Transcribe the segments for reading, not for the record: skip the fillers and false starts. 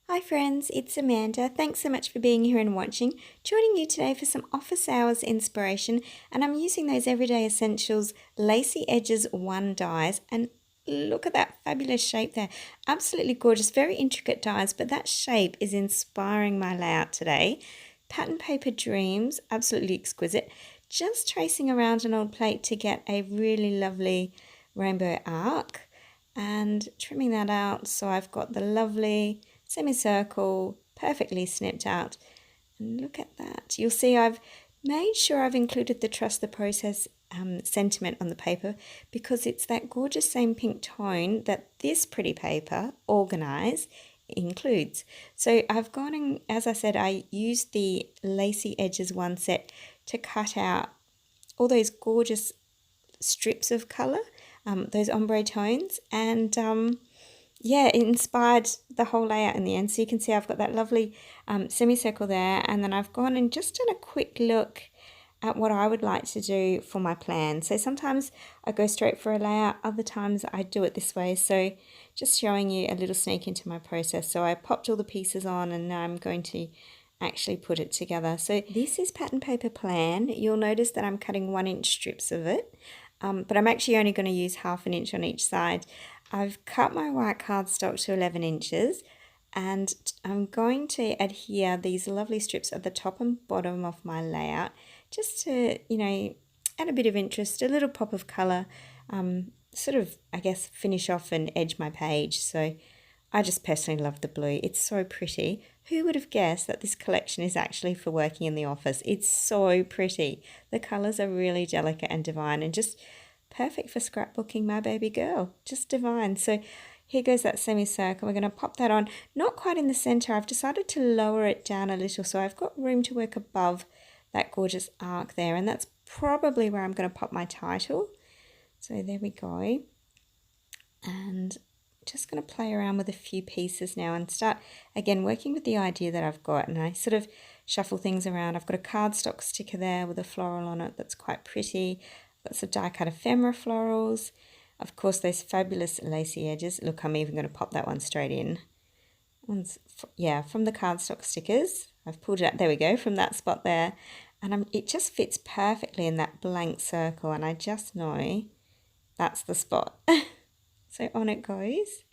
Hi friends, it's Amanda. Thanks so much for being here and watching. Joining you today for some office hours inspiration, and I'm using those Everyday Essentials Lacy Edges 1 dies, and look at that fabulous shape there. Absolutely gorgeous, very intricate dies, but that shape is inspiring my layout today. Pattern Paper Dreams, absolutely exquisite. Just tracing around an old plate to get a really lovely rainbow arc and trimming that out so I've got the lovely semicircle perfectly snipped out. And look at that. You'll see I've made sure I've included the trust the process sentiment on the paper because it's that gorgeous same pink tone that this pretty paper, Organize, includes. So I've gone and, as I said, I used the Lacy Edges 1 set to cut out all those gorgeous strips of colour, those ombre tones, and yeah, it inspired the whole layout in the end. So you can see I've got that lovely semicircle there, and then I've gone and just done a quick look at what I would like to do for my plan. So sometimes I go straight for a layout, other times I do it this way. So just showing you a little sneak into my process. So I popped all the pieces on and now I'm going to actually put it together. So this is pattern paper plan. You'll notice that I'm cutting 1-inch strips of it, but I'm actually only going to use 1/2 inch on each side. I've cut my white cardstock to 11 inches and I'm going to adhere these lovely strips at the top and bottom of my layout just to, add a bit of interest, a little pop of colour, sort of, I guess, finish off and edge my page. So I just personally love the blue. It's so pretty. Who would have guessed that this collection is actually for working in the office? It's so pretty. The colours are really delicate and divine and just perfect for scrapbooking my baby girl. Just divine. So here goes that semicircle. We're going to pop that on. Not quite in the centre. I've decided to lower it down a little so I've got room to work above that gorgeous arc there. And that's probably where I'm going to pop my title. So there we go. And just going to play around with a few pieces now and start again working with the idea that I've got, and I sort of shuffle things around. I've got a cardstock sticker there with a floral on it that's quite pretty. I've got some die cut ephemera florals, of course those fabulous lacy edges. Look, I'm even going to pop that one straight in. Yeah, from the cardstock stickers I've pulled it out, there we go, from that spot there, and it just fits perfectly in that blank circle, and I just know that's the spot. So on it goes,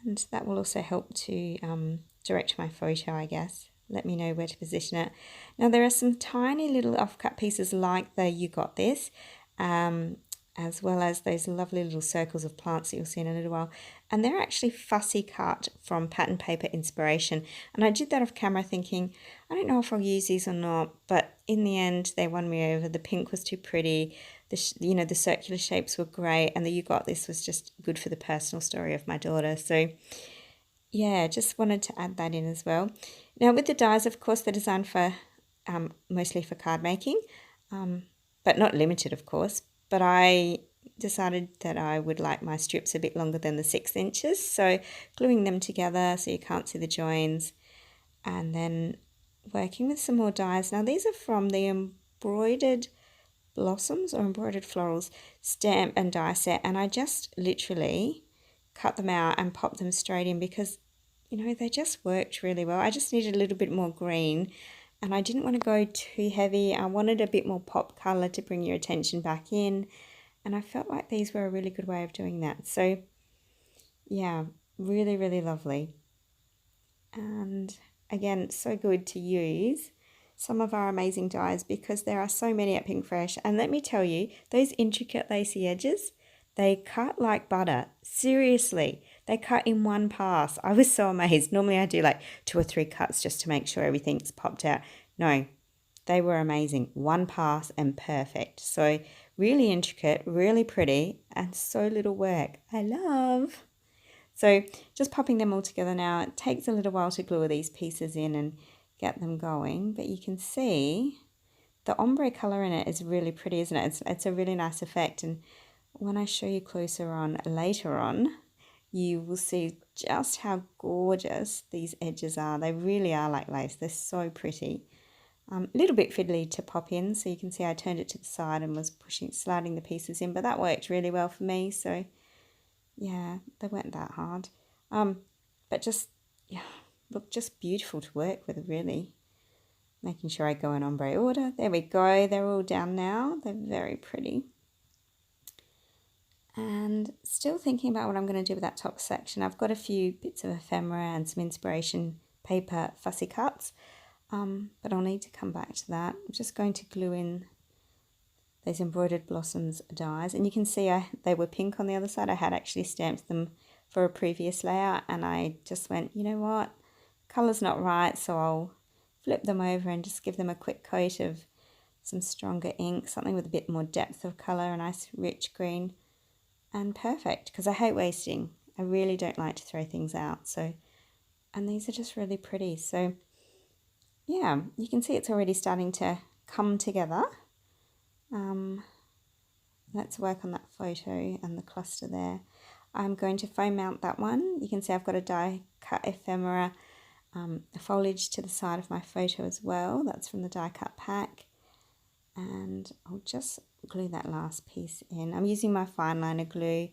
and that will also help to direct my photo, I guess. Let me know where to position it. Now there are some tiny little offcut pieces like the You Got This, as well as those lovely little circles of plants that you'll see in a little while. And they're actually fussy cut from Pattern Paper Inspiration. And I did that off camera thinking, I don't know if I'll use these or not, but in the end they won me over. The pink was too pretty. The circular shapes were great, and the You Got This was just good for the personal story of my daughter. So yeah, just wanted to add that in as well. Now with the dies, of course, they're designed for mostly for card making, but not limited, of course. But I decided that I would like my strips a bit longer than the 6 inches, so gluing them together so you can't see the joins, and then working with some more dies. Now these are from the Embroidered Blossoms or Embroidered Florals stamp and die set, and I just literally cut them out and popped them straight in because they just worked really well. I just needed a little bit more green and I didn't want to go too heavy. I wanted a bit more pop color to bring your attention back in, and I felt like these were a really good way of doing that. So yeah, really, really lovely. And again, so good to use some of our amazing dies because there are so many at Pinkfresh. And let me tell you, those intricate lacy edges, they cut like butter. Seriously, they cut in one pass. I was so amazed. Normally I do like 2 or 3 cuts just to make sure everything's popped out. No, they were amazing. One pass and perfect. So really intricate, really pretty, and so little work. I love. So just popping them all together now. It takes a little while to glue these pieces in and get them going, but you can see the ombre color in it is really pretty, isn't it? It's a really nice effect, and when I show you closer on later on, you will see just how gorgeous these edges are. They really are like lace. They're so pretty. A little bit fiddly to pop in, so you can see I turned it to the side and was sliding the pieces in, but that worked really well for me. So yeah, they weren't that hard. but just, yeah, look just beautiful to work with, really. Making sure I go in ombre order. There we go. They're all down now. They're very pretty. And still thinking about what I'm going to do with that top section. I've got a few bits of ephemera and some inspiration paper fussy cuts, but I'll need to come back to that. I'm just going to glue in those embroidered blossoms dies, and you can see they were pink on the other side. I had actually stamped them for a previous layout, and I just went, you know what, colour's not right, so I'll flip them over and just give them a quick coat of some stronger ink, something with a bit more depth of colour, a nice rich green, and perfect, because I hate wasting. I really don't like to throw things out. So, and these are just really pretty. So yeah, you can see it's already starting to come together. Let's work on that photo and the cluster there. I'm going to foam mount that one. You can see I've got a die cut ephemera foliage to the side of my photo as well. That's from the die cut pack. And I'll just glue that last piece in. I'm using my fine liner glue.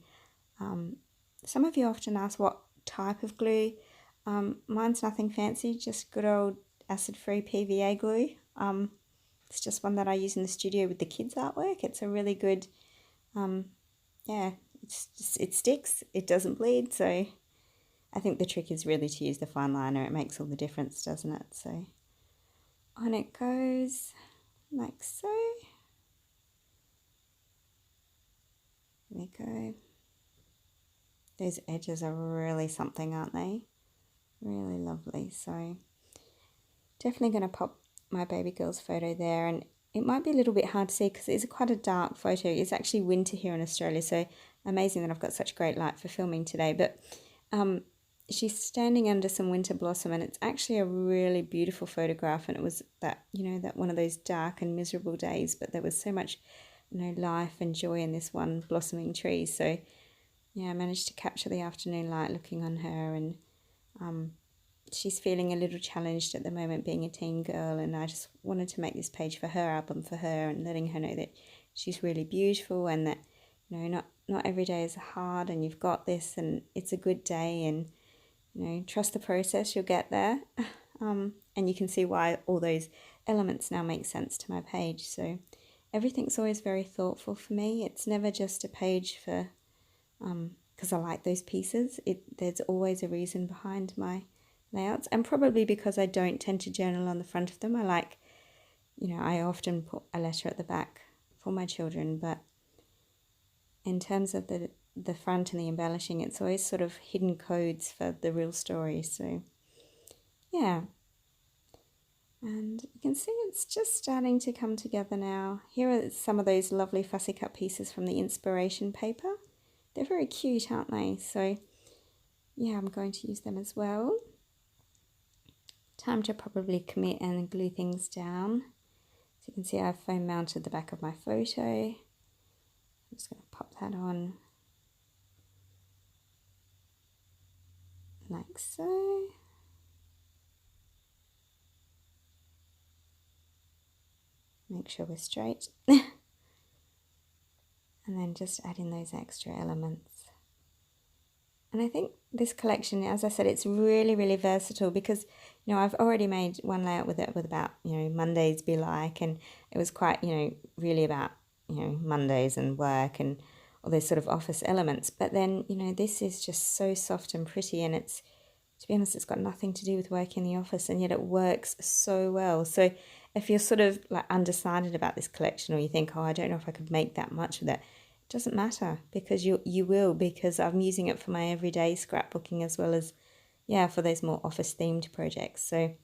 Some of you often ask what type of glue. Mine's nothing fancy, just good old acid-free PVA glue. It's just one that I use in the studio with the kids' artwork. It's a really good, yeah, it sticks, it doesn't bleed, so I think the trick is really to use the fine liner. It makes all the difference, doesn't it? So on it goes, like so. There we go. Those edges are really something, aren't they? Really lovely. So definitely going to pop my baby girl's photo there, and it might be a little bit hard to see because it's quite a dark photo. It's actually winter here in Australia, so amazing that I've got such great light for filming today. But she's standing under some winter blossom, and it's actually a really beautiful photograph. And it was that, you know, that one of those dark and miserable days, but there was so much, you know, life and joy in this one blossoming tree. So yeah, I managed to capture the afternoon light looking on her, and she's feeling a little challenged at the moment being a teen girl, and I just wanted to make this page for her album for her, and letting her know that she's really beautiful, and that, you know, not every day is hard, and you've got this, and it's a good day, and, you know, trust the process, you'll get there. And you can see why all those elements now make sense to my page. So everything's always very thoughtful for me. It's never just a page for because I like those pieces. There's always a reason behind my layouts, and probably because I don't tend to journal on the front of them. I like, you know, I often put a letter at the back for my children, but in terms of the front and the embellishing, it's always sort of hidden codes for the real story. So yeah, and you can see it's just starting to come together now. Here are some of those lovely fussy cut pieces from the inspiration paper. They're very cute, aren't they? So yeah, I'm going to use them as well. Time to probably commit and glue things down. So you can see I've foam mounted the back of my photo. I'm just going to pop that on like so. Make sure we're straight. And then just add in those extra elements. And I think this collection, as I said, it's really, really versatile because, you know, I've already made one layout with it with about, you know, Mondays be like, and it was quite, you know, really about, you know, Mondays and work and all those sort of office elements. But then, you know, this is just so soft and pretty, and it's, to be honest, it's got nothing to do with work in the office, and yet it works so well. So if you're sort of like undecided about this collection, or you think, oh, I don't know if I could make that much with it, it doesn't matter, because you will, because I'm using it for my everyday scrapbooking as well as, yeah, for those more office themed projects. So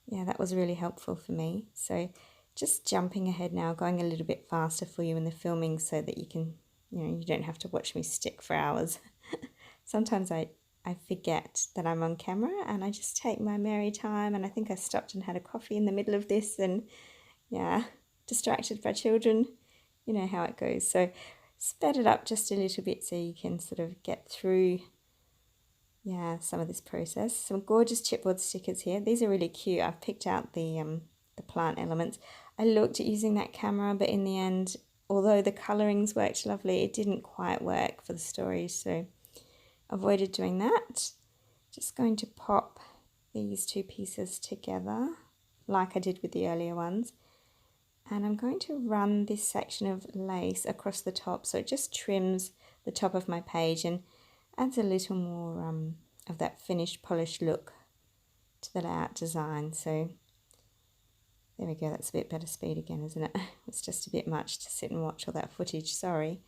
yeah, that was really helpful for me. So just jumping ahead now, going a little bit faster for you in the filming so that you can, you know, you don't have to watch me stick for hours. Sometimes I forget that I'm on camera, and I just take my merry time, and I think I stopped and had a coffee in the middle of this, and yeah, distracted by children, you know how it goes. So sped it up just a little bit so you can sort of get through, yeah, some of this process. Some gorgeous chipboard stickers here. These are really cute. I've picked out the plant elements. I looked at using that camera, but in the end, although the colorings worked lovely, it didn't quite work for the story, so avoided doing that. Just going to pop these two pieces together like I did with the earlier ones, and I'm going to run this section of lace across the top so it just trims the top of my page and adds a little more of that finished polished look to the layout design. So there we go, that's a bit better speed again, isn't it? It's just a bit much to sit and watch all that footage, sorry.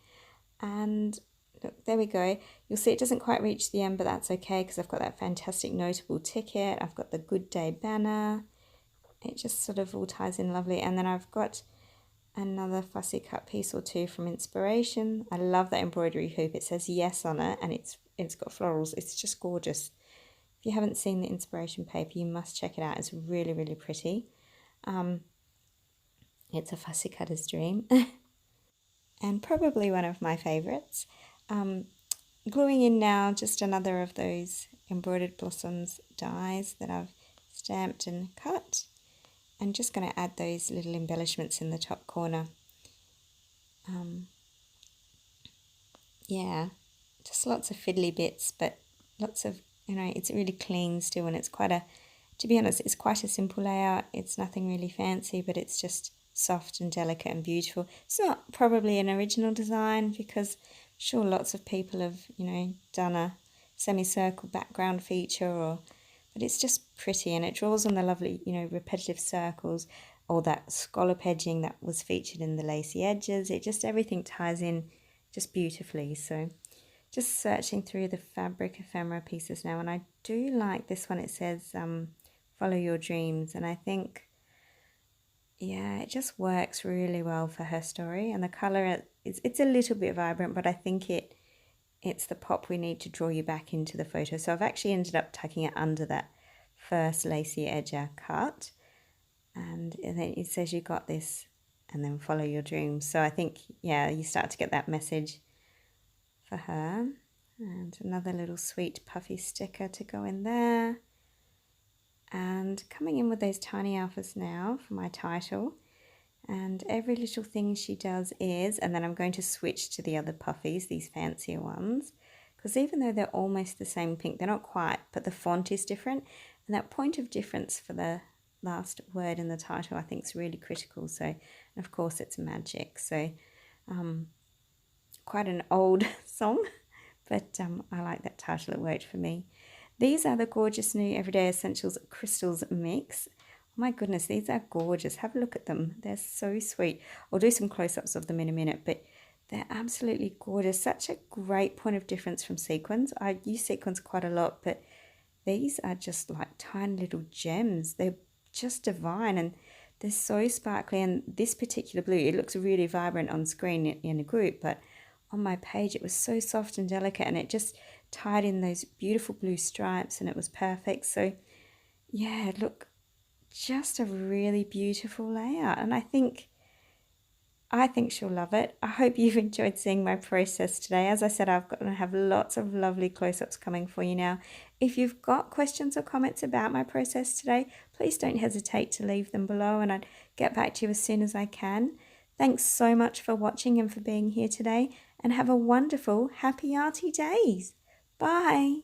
And look, there we go. You'll see it doesn't quite reach the end, but that's okay because I've got that fantastic notable ticket. I've got the Good Day banner. It just sort of all ties in lovely. And then I've got another fussy cut piece or two from Inspiration. I love that embroidery hoop. It says yes on it, and it's got florals. It's just gorgeous. If you haven't seen the Inspiration paper, you must check it out. It's really, really pretty. It's a fussy cutter's dream. And probably one of my favourites. Gluing in now just another of those embroidered blossoms dies that I've stamped and cut. I'm just going to add those little embellishments in the top corner. Yeah, just lots of fiddly bits, but lots of, it's really clean still, and it's quite a, to be honest, it's quite a simple layout. It's nothing really fancy, but it's just soft and delicate and beautiful. It's not probably an original design because I'm sure lots of people have, done a semicircle background feature, but it's just pretty, and it draws on the lovely, repetitive circles, or that scallop edging that was featured in the lacy edges. It just, everything ties in just beautifully. So just searching through the fabric ephemera pieces now, and I do like this one. It says follow your dreams, and I think, yeah, it just works really well for her story. And the colour, it's a little bit vibrant, but I think it's the pop we need to draw you back into the photo. So I've actually ended up tucking it under that first lacy edge cut, and then it says you got this, and then follow your dreams. So I think, yeah, you start to get that message for her. And another little sweet puffy sticker to go in there. And coming in with those tiny alphas now for my title. And every little thing she does is, and then I'm going to switch to the other puffies, these fancier ones, because even though they're almost the same pink, they're not quite, but the font is different. And that point of difference for the last word in the title I think is really critical. So, and of course it's magic. So quite an old song, but I like that title, it worked for me. These are the gorgeous new Everyday Essentials Crystals Mix. Oh my goodness, these are gorgeous. Have a look at them. They're so sweet. I'll do some close-ups of them in a minute, but they're absolutely gorgeous. Such a great point of difference from sequins. I use sequins quite a lot, but these are just like tiny little gems. They're just divine, and they're so sparkly. And this particular blue, it looks really vibrant on screen in a group, but on my page it was so soft and delicate, and it just tied in those beautiful blue stripes, and it was perfect. So yeah, look, just a really beautiful layout, and I think she'll love it. I hope you've enjoyed seeing my process today. As I said, I'm going to have lots of lovely close-ups coming for you now. If you've got questions or comments about my process today, please don't hesitate to leave them below, and I'd get back to you as soon as I can. Thanks so much for watching and for being here today, and have a wonderful, happy Arty days. Bye.